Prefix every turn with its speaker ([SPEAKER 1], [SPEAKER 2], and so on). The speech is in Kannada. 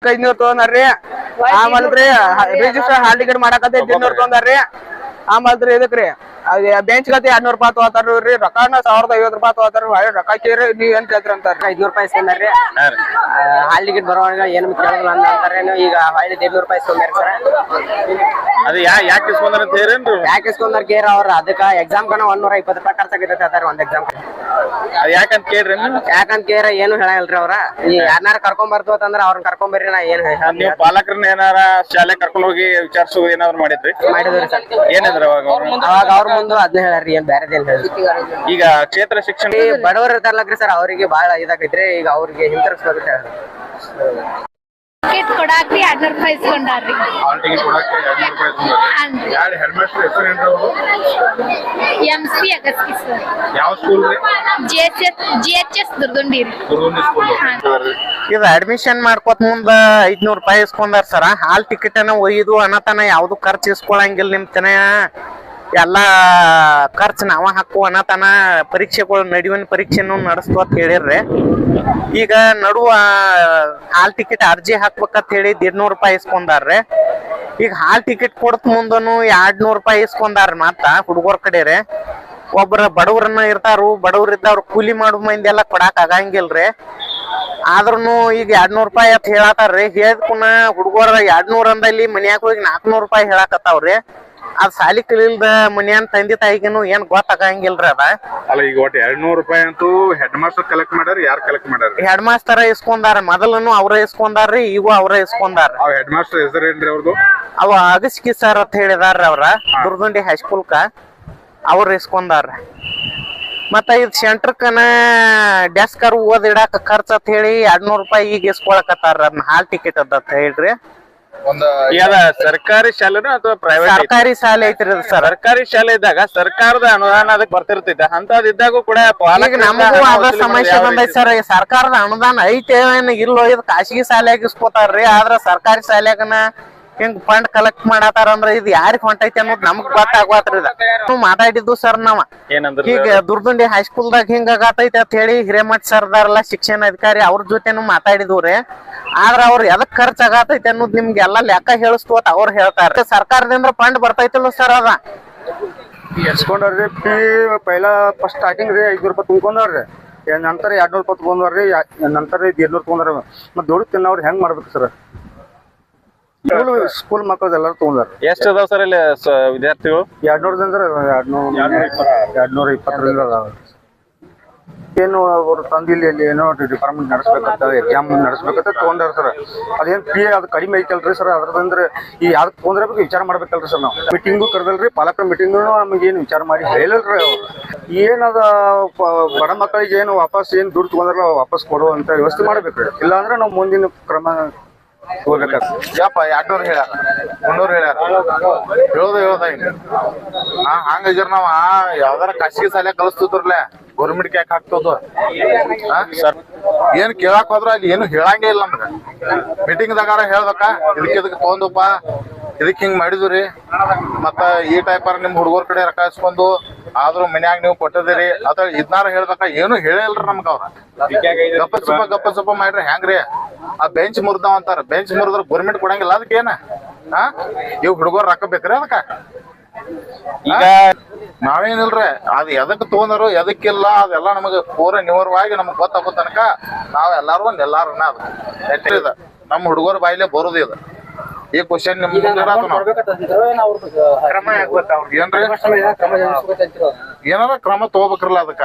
[SPEAKER 1] 500 ತಗೊಂಡಾರ್ರಿ ಆಮೇಲ್ರಿ ರಿಜಿಸ್ಟರ್ ಹಾಲ್ ಟಿಕೆಟ್ ಮಾಡಕತ್ತೆ 200 ತಗೊಂಡಾರ್ರಿ ಆಮೇಲ್ರಿ ಇದಕ್ರಿ ಬೆಂಚ್ ಗತಿ 200 ರೂಪಾಯಿ ತಗೋತಾರ್ರಿ ರೊಕ್ಕನ 1050 ರೂಪಾಯಿ ತಗೋತಾರ ರೊಕ್ಕ ಕೇರಿ ನೀವ್ ಏನ್ ಕೇಳ್ತೀರ ಅಂತಾರ 500 ರೂಪಾಯಿ ಇಸ್ಕೊಂಡಾರ್ರಿ ಹಾಲ್ ಟಿಕೆಟ್ ಬರೋವಾಗ ಏನು ಕೇಳಲ್ಲ ಅಂತಾರೆ ಈಗ ಹೊಳ್ಳಿ 200 ರೂಪಾಯಿ ಇಸ್ಕೊಂಡಾರ ಸರ್
[SPEAKER 2] ಅದು ಯಾಕೆ ಇಸ್ಕೊಂಡಾರ ಅಂತ ಹೇರೇನ್ರಿ
[SPEAKER 1] ಯಾಕೆ ಇಸ್ಕೊಂಡಾರ ಕೇರ ಅವ್ರ ಅದಕ್ಕ ಎಕ್ಸಾಮ್ ಕನ 120 ರೂಪಾಯಿ ಖರ್ಚಾಗೈತೆ ಅಂತಾರ ಒಂದ್ ಎಕ್ಸಾಮ್
[SPEAKER 2] ಅದ್ ಯಾಕಂತ ಕೇಳ್ರಿ
[SPEAKER 1] ಯಾಕಂತ ಕೇರ ಏನು ಹೇಳಲ್ರಿ ಅವ್ರ ಈ ಯಾರನ್ನಾರ ಕರ್ಕೊಂಡ್ ಬರ್ತು ಅಂತಂದ್ರ ಅವ್ರನ್ನ ಕರ್ಕೊಂಡ್ ಬರ್ರಿ ನಾ ಏನ್
[SPEAKER 2] ನೀವು ಪಾಲಕರನ್ನ ಏನಾರ ಶಾಲೆ ಕರ್ಕೊಂಡ್ ಹೋಗಿ ವಿಚಾರಿಸು ಏನಾದ್ರು ಮಾಡಿದ್ರಿ
[SPEAKER 1] ಮಾಡಿದ್ರಿ ಸರ್
[SPEAKER 2] ಏನಿದ್ರ ಅವಾಗ
[SPEAKER 1] ಅವ್ರ ಮುಂದೆ ಅದನ್ನ ಹೇಳ್ರಿ ಏನ್ ಬೇರೆದೇನ್ ಹೇಳಿ
[SPEAKER 2] ಈಗ ಕ್ಷೇತ್ರ ಶಿಕ್ಷಣ
[SPEAKER 1] ಬಡವರು ಇರ್ತಾರಲ್ರಿ ಸರ್ ಅವರಿಗೆ ಬಹಳ ಇದಾಗೈತ್ರಿ ಈಗ ಅವ್ರಿಗೆ ಹಿಂತಿರ್ಸ್ಬೇಕು ಹೇಳಿ
[SPEAKER 3] ಟಿಕೆಟ್ ಕೊಡಾಕ್ರಿ 200 ರೂಪಾಯಿ ಇಸ್ಕೊಂಡಾರ್ರಿ
[SPEAKER 2] ಹಾಲ್ ಟಿಕೆಟ್ ಕೊಡಕ್ಕೆ 200 ರೂಪಾಯಿ ಯಾರು ಹೆಡ್ ಮಾಸ್ಟರ್ ಹೆಸರು ಏನ್ರಿ ಅವರು
[SPEAKER 3] MC ಅಗಸ್ಕಿ ಸರ್
[SPEAKER 2] ಯಾವ ಸ್ಕೂಲ್ ರೀ
[SPEAKER 3] GHS ದುರ್ದುಂಡಿ ರೀ
[SPEAKER 2] ಗುರುವಿನ ಸ್ಕೂಲ್
[SPEAKER 4] ಇದು ಅಡ್ಮಿಷನ್ ಮಾಡ್ಕೋತ ಮುಂದ 500 ರೂಪಾಯಿ ಇಸ್ಕೊಂಡಾರ ಸರ ಹಾಲ್ ಟಿಕೆಟ್ ಅನ್ನ ಒಯ್ದು ಅನ್ನತನ ಯಾವ್ದು ಖರ್ಚು ಇಸ್ಕೊಳಂಗಿಲ್ಲ ನಿಮ್ ತನ ಎಲ್ಲಾ ಖರ್ಚು ನಾವ ಹಾಕು ಅನ್ನತನ ಪರೀಕ್ಷೆಗಳು ನಡುವಿನ ಪರೀಕ್ಷೆನು ನಡೆಸ್ತು ಅಂತ ಹೇಳಿರ್ರಿ ಈಗ ನಡುವ ಹಾಲ್ ಟಿಕೆಟ್ ಅರ್ಜಿ ಹಾಕ್ಬೇಕಂತ ಹೇಳಿ 200 ರೂಪಾಯಿ ಇಸ್ಕೊಂಡಾರ್ರಿ ಈಗ ಹಾಲ್ ಟಿಕೆಟ್ ಕೊಡತ್ ಮುಂದನು 200 ರೂಪಾಯಿ ಇಸ್ಕೊಂಡಾರ ಮತ್ತ ಹುಡುಗರ ಕಡೆ ರೀ ಒಬ್ಬರ ಬಡವ್ರನ್ನ ಇರ್ತಾರು ಬಡವ್ರ ಇದ್ದವ್ರು ಕೂಲಿ ಮಾಡೋ ಮಂದಿ ಎಲ್ಲ ಕೊಡಾಕ್ ಆಗಂಗಿಲ್ರಿ ಆದ್ರೂ ಈಗ 200 ರೂಪಾಯಿ ಅಂತ ಹೇಳತಾರ್ರಿ ಹೇಳ್ಕುನ ಹುಡುಗರ 200 ಅಂದಲ್ಲಿ ಮನ್ಯಾಗ ಹೋಗಿ 400 ರೂಪಾಯಿ ಹೇಳಾಕತ್ತಾವ್ರಿ ಅದ್ ಸಾಲಿ ಕಲಿಲ್ದ ಮನ್ಯಾನ್ ತಂದೆ ತಾಯಿಗೇನು ಏನ್ ಗೊತ್ತಾಗಂಗಿಲ್ರಿ ಅದ
[SPEAKER 2] ಅಲ್ಲ ಈಗ ಒಟ್ಟು 200 ರೂಪಾಯಿ ಅಂತೂ ಹೆಡ್ ಮಾಸ್ಟರ್ ಕಲೆಕ್ಟ್ ಮಾಡ್ಯಾರ ಯಾರು ಕಲೆಕ್ಟ್ ಮಾಡ್ಯಾರ
[SPEAKER 4] ಹೆಡ್ ಮಾಸ್ಟರ್ ಇಸ್ಕೊಂಡಾರ ಮೊದಲನು ಅವ್ರ ಇಸ್ಕೊಂಡಾರ್ರಿ ಈಗ ಅವ್ರ ಇಸ್ಕೊಂಡಾರ
[SPEAKER 2] ಅವ್ ಹೆಡ್ ಮಾಸ್ಟರ್ ಹೆಸರು ಏನ್ರಿ ಅವ್ರದ್ದು
[SPEAKER 4] ಅವ ಅಗಸ್ಕಿ ಸರ್ ಅಂತ ಹೇಳಿದಾರ್ರಿ ಅವ್ರ ದುರ್ದುಂಡಿ ಹೈಸ್ಕೂಲ್ಕ ಅವ್ರ ಇಸ್ಕೊಂಡಾರ ಮತ್ತ ಇದ್ ಸೆಂಟ್ರಕನ ಡೆಸ್ಕರ್ ಓದ್ ಇಡಾಕ ಖರ್ಚ್ ಅಂತ ಹೇಳಿ 200 ರೂಪಾಯಿ ಈಗ ಇಸ್ಕೊಳಕತ್ತಾರ ಅದನ್ನ ಹಾಲ್ ಟಿಕೆಟ್ ಅದ ಹೇಳ್ರಿ
[SPEAKER 2] ಸರ್ಕಾರಿ ಶಾಲೆನ ಅಥವಾ ಪ್ರೈವೇಟ್
[SPEAKER 4] ಸರ್ಕಾರಿ ಶಾಲೆ ಐತ್ರಿ ಸರ್
[SPEAKER 2] ಸರ್ಕಾರಿ ಶಾಲೆ ಇದ್ದಾಗ ಸರ್ಕಾರದ ಅನುದಾನ ಅದಕ್ಕೆ ಬರ್ತಿರ್ತೈತೆ ಅಂತದಿದ್ದಾಗ ಕೂಡ
[SPEAKER 4] ಈಗ ನಮಗೂ ಅದ ಸಮಸ್ಯೆ ಬಂದೈತಿ ಸರ್ ಸರ್ಕಾರದ ಅನುದಾನ ಐತೆ ಇಲ್ಲೋ ಇದು ಖಾಸಗಿ ಶಾಲೆಯಾಗ ಇಸ್ಕೋತಾರ್ರಿ ಆದ್ರ ಸರ್ಕಾರಿ ಶಾಲೆಯಾಗನ ಹಿಂಗ್ ಫಂಡ್ ಕಲೆಕ್ಟ್ ಮಾಡತಾರ ಅಂದ್ರ ಇದು ಯಾರಿಗ್ ಹೊಂಟೈತಿ ಅನ್ನೋದು ನಮಗ್ ಗೊತ್ತಾಗ್ವಾತ್ರಿ ಇದ ಮಾತಾಡಿದ್ದು ಸರ್ ನಾವ ಈಗ ದುರ್ದುಂಡಿ ಹೈಸ್ಕೂಲ್ದಾಗ ಹಿಂಗ ಆಗತೈತಿ ಅಂತ ಹೇಳಿ ಹಿರೇಮಠ್ ಸರ್ದಾರಲ್ಲ ಶಿಕ್ಷಣ ಅಧಿಕಾರಿ ಅವ್ರ ಜೊತೆನು ಮಾತಾಡಿದ್ರಿ ಆದ್ರ ಅವ್ರ ಎದಕ್ ಖರ್ಚ್ ಆಗತೈತಿ ಅನ್ನೋದು ನಿಮ್ಗೆಲ್ಲಾ ಲೆಕ್ಕ ಹೇಳಿಸ್ತು ಅಂತ ಅವ್ರು ಹೇಳ್ತಾರ ಸರ್ಕಾರದಿಂದ ಫಂಡ್ ಬರ್ತೈತಿಲ್ಲ ಸರ್ ಅದ
[SPEAKER 5] ಎಸ್ಕೊಂಡ್ರಿ ಫೀ ಪೈಲಾ ಫಸ್ಟ್ ಸ್ಟಾರ್ಟಿಂಗ್ ರೀ 500 ರೂಪಾಯಿ ತುಂಬ್ಕೊಂಡ್ರಿ ನಂತರ 200 ರೂಪಾಯಿ ತಗೊಂಡ್ರಿ ನಂತರ 200 ತಗೊಂಡ್ರಿ ಮತ್ತೆ ದುಡ್ಡು ತಿನ್ನವ್ರು ಹೆಂಗ್ ಮಾಡ್ಬೇಕು ಸರ್ ಸ್ಕೂಲ್ ಮಕ್ಕಳು ಎಲ್ಲರೂ ತಗೊಂಡ್ರ
[SPEAKER 2] ಎಷ್ಟು ಅದಾವ ಸರ್ ಇಲ್ಲಿ ವಿದ್ಯಾರ್ಥಿಗಳು
[SPEAKER 5] 200 ಅಂದ್ರೆ 220 ಏನು ಅವ್ರು ತಂದಿಲ್ಲಿ ಏನೋ ಡಿಪಾರ್ಟ್ಮೆಂಟ್ ನಡೆಸ್ಬೇಕಂತ ಎಕ್ಸಾಮ್ ನಡೆಸ್ಬೇಕಂತ ತಗೊಂಡಾರ ಸರ್ ಅದೇನ್ ಫೀ ಅದು ಕಡಿಮೆ ಐತಲ್ರಿ ಸರ್ ಅದ್ರಂದ್ರೆ ಈ ಯಾವ್ದು ತೊಗೊಂಡ್ರೆ ವಿಚಾರ ಮಾಡ್ಬೇಕಲ್ರಿ ಸರ್ ನಾವು ಮೀಟಿಂಗು ಕರೆದಲ್ರಿ ಪಾಲಕರ ಮೀಟಿಂಗು ನಮಗೆ ಏನು ವಿಚಾರ ಮಾಡಿ ಹೇಳಿಲ್ರಿ ಅವ್ರು ಏನದ ಬಡ ಮಕ್ಕಳಿಗೆ ಏನು ವಾಪಸ್ ಏನು ದುಡ್ಡು ತಗೊಂಡ್ರಲ್ಲ ವಾಪಸ್ ಕೊಡುವಂತ ವ್ಯವಸ್ಥೆ ಮಾಡ್ಬೇಕ್ರಿ ಇಲ್ಲಾಂದ್ರೆ ನಾವು ಮುಂದಿನ ಕ್ರಮ
[SPEAKER 2] ಯಪ್ಪ 200 ಹೇಳ್ಯಾರ 300 ಹೇಳ್ಯಾರ ಹೇಳೋದ ಹಂಗ ನಾವ್ ಯಾವ್ದಾರ ಖಾಸಗಿ ಶಾಲೆ ಕಲಿಸ್ತಿದ್ರಲ್ಲ ಗೌರ್ಮೆಂಟ್ ಯಾಕೆ ಹಾಕ್ತದ ಏನ್ ಕೇಳಾಕ್ ಹೋದ್ರ ಅಲ್ಲಿ ಏನು ಹೇಳಂಗೇ ಇಲ್ಲ ನಮ್ಗ ಮೀಟಿಂಗ್ ದಾಗಾರ ಹೇಳ್ಬೇಕ ಇದಕ್ ತಗೊಂಡಪ್ಪ ಇದಕ್ ಹಿಂಗ್ ಮಾಡಿದ್ರಿ ಮತ್ತ ಈ ಟೈಪರ್ ನಿಮ್ ಹುಡುಗರ ಕಡೆ ರೊಕ್ಕ ಇಸ್ಕೊಂಡು ಆದ್ರೂ ಮನ್ಯಾಗ ನೀವು ಕೊಟ್ಟದಿರಿ ಅದ ಇದ್ನಾರ ಹೇಳ್ಬೇಕ ಏನು ಹೇಳಿಲ್ರಿ ನಮ್ಗ ಅವ್ರ ಗಪ್ಪ ಸಪ್ಪ ಮಾಡ್ರಿ ಹೆಂಗ್ರಿ ಆ ಬೆಂಚ್ ಮುರ್ದಾವ ಅಂತಾರ ಬೆಂಚ್ ಮುರಿದ್ರ ಗೌರ್ಮೆಂಟ್ ಕೊಡಂಗಿಲ್ಲ ಅದಕ್ಕೆ ಏನ ಇವ್ ಹುಡುಗರು ರೊಕ್ಕ ಬೇಕ್ರಿ ಅದಕ್ಕ ಈಗ ನಾವೇನಿಲ್ರಿ ಅದ್ ಎದಕ್ ತಗೊಂಡರು ಎದಕ್ಕಿಲ್ಲ ಅದೆಲ್ಲ ನಮಗ ಪೂರ ನಿವಾರವಾಗಿ ನಮಗ್ ಗೊತ್ತಾಗೋ ತನಕ ನಾವ್ ಎಲ್ಲಾರು ಎಲ್ಲಾರನ್ನ ಅದ ನಮ್ ಹುಡುಗರ ಬಾಯಿಲೆ ಬರುದು ಇದು ಈ ಕ್ವಶನ್ ನಿಮ್ ಏನ್ರಿ ಏನಾರ ಕ್ರಮ ತಗೋಬೇಕ್ರಲ್ಲ ಅದಕ್ಕ